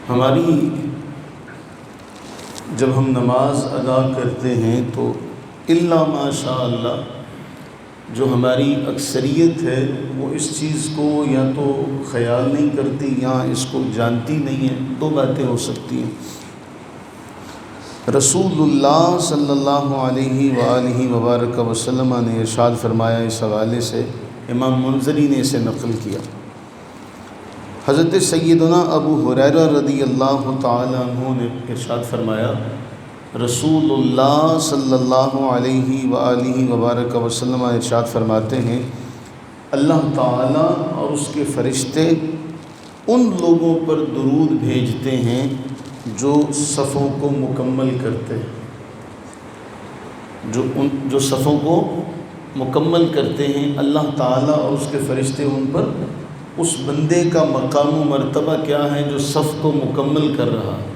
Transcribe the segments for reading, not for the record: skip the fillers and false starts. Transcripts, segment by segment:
ہماری جب ہم نماز ادا کرتے ہیں تو الا ماشاء اللہ جو ہماری اکثریت ہے وہ اس چیز کو یا تو خیال نہیں کرتی یا اس کو جانتی نہیں ہے۔ دو باتیں ہو سکتی ہیں۔ رسول اللہ صلی اللہ علیہ وآلہ وبارک وسلم نے ارشاد فرمایا، اس حوالے سے امام منذری نے اسے نقل کیا۔ حضرت سیدنا ابو ہریرہ رضی اللہ تعالی عنہ نے ارشاد فرمایا، رسول اللہ صلی اللہ علیہ وآلہ وبارک وسلم ارشاد فرماتے ہیں، اللہ تعالیٰ اور اس کے فرشتے ان لوگوں پر درود بھیجتے ہیں جو صفوں کو مکمل کرتے ہیں، جو صفوں کو مکمل کرتے ہیں۔ اللہ تعالیٰ اور اس کے فرشتے ان پر اس بندے کا مقام و مرتبہ کیا ہے جو صف کو مکمل کر رہا ہے،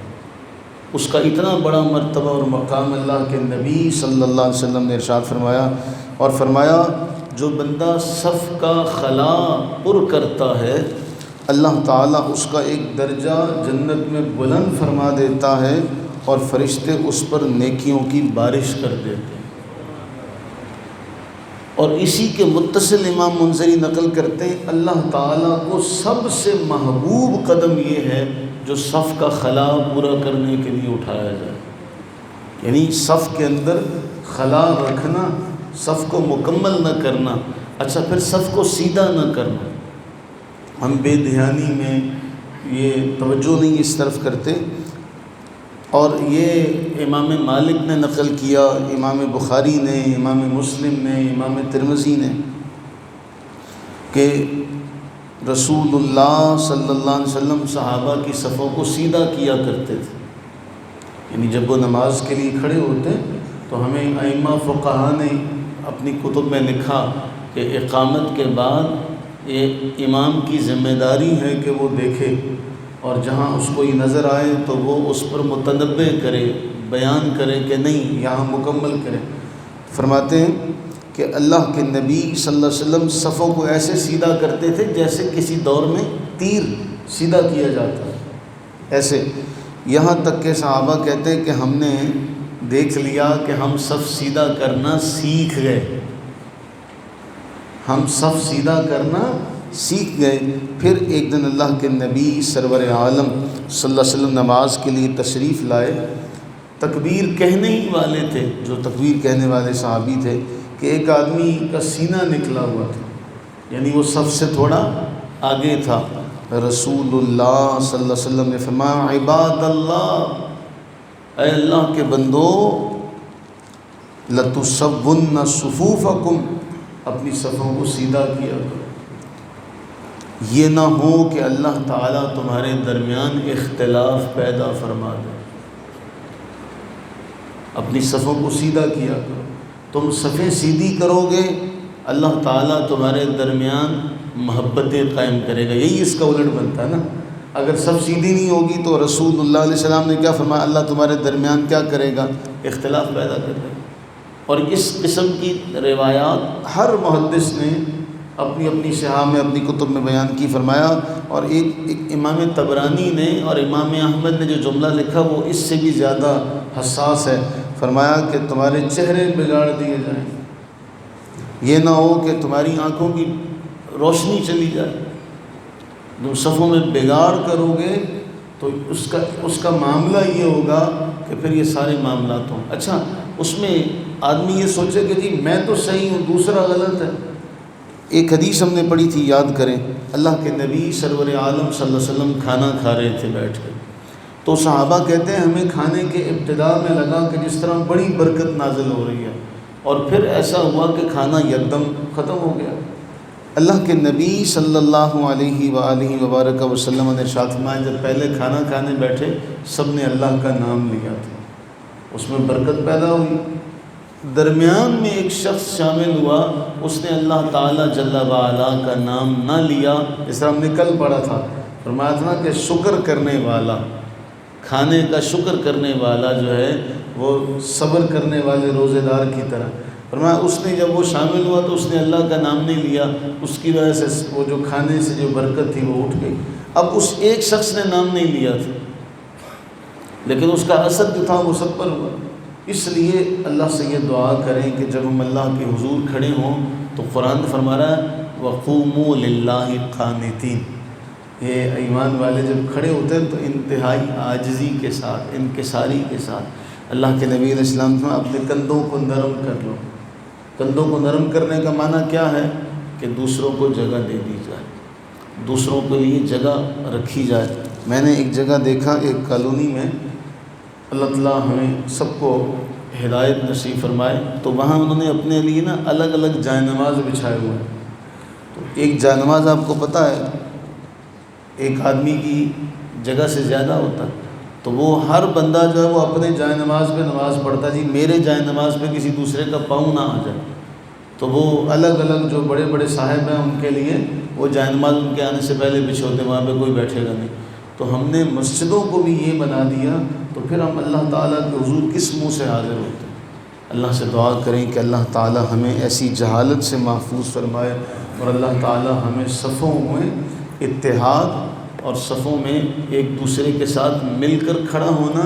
اس کا اتنا بڑا مرتبہ اور مقام اللہ کے نبی صلی اللہ علیہ وسلم نے ارشاد فرمایا، اور فرمایا جو بندہ صف کا خلا پر کرتا ہے اللہ تعالیٰ اس کا ایک درجہ جنت میں بلند فرما دیتا ہے، اور فرشتے اس پر نیکیوں کی بارش کر دیتے ہیں۔ اور اسی کے متصل امام منذری نقل کرتے ہیں، اللہ تعالیٰ کو سب سے محبوب قدم یہ ہے جو صف کا خلا پورا کرنے کے لیے اٹھایا جائے، یعنی صف کے اندر خلا رکھنا، صف کو مکمل نہ کرنا، اچھا پھر صف کو سیدھا نہ کرنا۔ ہم بے دھیانی میں یہ توجہ نہیں اس طرف کرتے، اور یہ امام مالک نے نقل کیا، امام بخاری نے، امام مسلم نے، امام ترمذی نے، کہ رسول اللہ صلی اللہ علیہ وسلم صحابہ کی صفوں کو سیدھا کیا کرتے تھے، یعنی جب وہ نماز کے لیے کھڑے ہوتے تو ہمیں ائمہ فقہا نے اپنی کتب میں لکھا کہ اقامت کے بعد یہ امام کی ذمہ داری ہے کہ وہ دیکھے، اور جہاں اس کو یہ نظر آئے تو وہ اس پر متنبہ کرے، بیان کرے کہ نہیں یہاں مکمل کرے۔ فرماتے ہیں کہ اللہ کے نبی صلی اللہ علیہ وسلم صفوں کو ایسے سیدھا کرتے تھے جیسے کسی دور میں تیر سیدھا کیا جاتا ہے، ایسے، یہاں تک کہ صحابہ کہتے ہیں کہ ہم نے دیکھ لیا کہ ہم صف سیدھا کرنا سیکھ گئے، ہم صف سیدھا کرنا سیکھ گئے۔ پھر ایک دن اللہ کے نبی سرور عالم صلی اللہ علیہ وسلم نماز کے لیے تشریف لائے، تکبیر کہنے ہی والے تھے، جو تکبیر کہنے والے صحابی تھے، کہ ایک آدمی کا سینہ نکلا ہوا تھا، یعنی وہ صف سے تھوڑا آگے تھا۔ رسول اللہ صلی اللہ علیہ وسلم نے فرمایا، عباد اللہ، اے اللہ کے بندو، لَتُصَوُّنَّ صُفُوفَكُمْ، اپنی صفوں کو سیدھا کیا کرو، یہ نہ ہو کہ اللہ تعالیٰ تمہارے درمیان اختلاف پیدا فرما دے۔ اپنی صفوں کو سیدھا کیا کرو، تم صفیں سیدھی کرو گے اللہ تعالیٰ تمہارے درمیان محبتیں قائم کرے گا۔ یہی اس کا الٹ بنتا ہے نا، اگر صف سیدھی نہیں ہوگی تو رسول اللہ علیہ السلام نے کیا فرمایا، اللہ تمہارے درمیان کیا کرے گا، اختلاف پیدا کر دے گا۔ اور اس قسم کی روایات ہر محدث نے اپنی اپنی صحاح میں، اپنی کتب میں بیان کی۔ فرمایا، اور ایک امام طبرانی نے اور امام احمد نے جو جملہ لکھا وہ اس سے بھی زیادہ حساس ہے۔ فرمایا کہ تمہارے چہرے بگاڑ دیے جائیں، یہ نہ ہو کہ تمہاری آنکھوں کی روشنی چلی جائے۔ تم صفوں میں بگاڑ کرو گے تو اس کا معاملہ یہ ہوگا کہ پھر یہ سارے معاملات ہوں۔ اچھا، اس میں آدمی یہ سوچے کہ جی میں تو صحیح ہوں، دوسرا غلط ہے۔ ایک حدیث ہم نے پڑھی تھی، یاد کریں، اللہ کے نبی سرور عالم صلی اللہ علیہ وسلم کھانا کھا رہے تھے بیٹھ کے، تو صحابہ کہتے ہیں ہمیں کھانے کے ابتدا میں لگا کہ جس طرح بڑی برکت نازل ہو رہی ہے، اور پھر ایسا ہوا کہ کھانا یکدم ختم ہو گیا۔ اللہ کے نبی صلی اللہ علیہ وآلہ وبارک وسلم نے ارشاد فرمایا، جب پہلے کھانا کھانے بیٹھے سب نے اللہ کا نام لیا تھا، اس میں برکت پیدا ہوئی۔ درمیان میں ایک شخص شامل ہوا، اس نے اللہ تعالیٰ جل وعلا کا نام نہ لیا، اس طرح ہم نے کل پڑھا تھا، فرمایا تھا کہ شکر کرنے والا، کھانے کا شکر کرنے والا جو ہے وہ صبر کرنے والے روزے دار کی طرح۔ فرمایا اس نے جب وہ شامل ہوا تو اس نے اللہ کا نام نہیں لیا، اس کی وجہ سے وہ جو کھانے سے جو برکت تھی وہ اٹھ گئی۔ اب اس ایک شخص نے نام نہیں لیا تھا، لیکن اس کا اثر جو تھا وہ سب پر ہوا۔ اس لیے اللہ سے یہ دعا کریں کہ جب ہم اللہ کے حضور کھڑے ہوں تو قرآن فرما رہا ہے وَقُومُوا لِلَّهِ قَانِتِينَ، یہ ایمان والے جب کھڑے ہوتے ہیں تو انتہائی عاجزی کے ساتھ، انکساری کے ساتھ۔ اللہ کے نبی علیہ السلام نے اپنے کندھوں کو نرم کر لو۔ کندھوں کو نرم کرنے کا معنی کیا ہے؟ کہ دوسروں کو جگہ دے دی جائے، دوسروں کے لیے جگہ رکھی جائے۔ میں نے ایک جگہ دیکھا، ایک کالونی میں، اللہ تعالیٰ ہمیں سب کو ہدایت نصیب فرمائے، تو وہاں انہوں نے اپنے لیے نا الگ الگ جائے نماز بچھائے ہوئے ہیں۔ تو ایک جائے نماز آپ کو پتہ ہے ایک آدمی کی جگہ سے زیادہ ہوتا ہے، تو وہ ہر بندہ جو ہے وہ اپنے جائے نماز پہ نماز پڑھتا جی میرے جائے نماز پہ کسی دوسرے کا پاؤں نہ آ جائے۔ تو وہ الگ الگ جو بڑے بڑے صاحب ہیں ان کے لیے وہ جائے نماز ان کے آنے سے پہلے بچھوتے، وہاں پہ کوئی بیٹھے گا نہیں۔ تو ہم نے مسجدوں کو بھی یہ بنا دیا، تو پھر ہم اللہ تعالیٰ کے حضور کس منہ سے حاضر ہوتے ہیں؟ اللہ سے دعا کریں کہ اللہ تعالیٰ ہمیں ایسی جہالت سے محفوظ فرمائے، اور اللہ تعالیٰ ہمیں صفوں میں اتحاد اور صفوں میں ایک دوسرے کے ساتھ مل کر کھڑا ہونا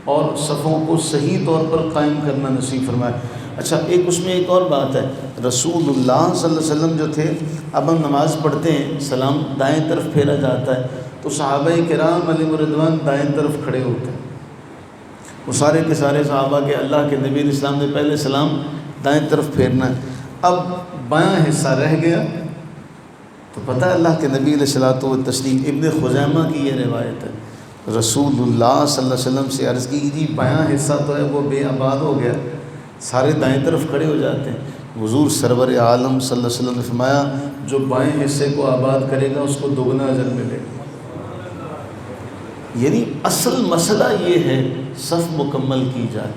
اور صفوں کو صحیح طور پر قائم کرنا نصیب فرمائے۔ اچھا، اس میں ایک اور بات ہے، رسول اللہ صلی اللہ علیہ وسلم جو تھے، اب ہم نماز پڑھتے ہیں، سلام دائیں طرف پھیرا جاتا ہے، تو صحابہ کرام علیہ رضوان دائیں طرف کھڑے ہوتے ہیں۔ وہ سارے کے سارے صحابہ کے اللہ کے نبی علیہ السلام نے پہلے سلام دائیں طرف پھیرنا ہے، اب بایاں حصہ رہ گیا، تو پتہ ہے اللہ کے نبی علیہ الصلوۃ والتسلیم، ابن خزیمہ کی یہ روایت ہے، رسول اللہ صلی اللہ علیہ وسلم سے عرض کی جی بایاں حصہ تو ہے وہ بے آباد ہو گیا، سارے دائیں طرف کھڑے ہو جاتے ہیں۔ حضور سرور عالم صلی اللہ علیہ وسلم نے فرمایا جو بائیں حصے کو آباد کرے گا اس کو دگنا اجر ملے گا۔ یعنی اصل مسئلہ یہ ہے صف مکمل کی جائے،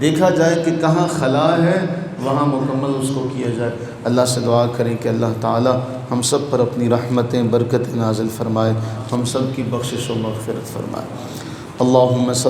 دیکھا جائے کہ کہاں خلا ہے وہاں مکمل اس کو کیا جائے۔ اللہ سے دعا کریں کہ اللہ تعالی ہم سب پر اپنی رحمتیں برکت نازل فرمائے، ہم سب کی بخشش و مغفرت فرمائے۔ اللہم صلی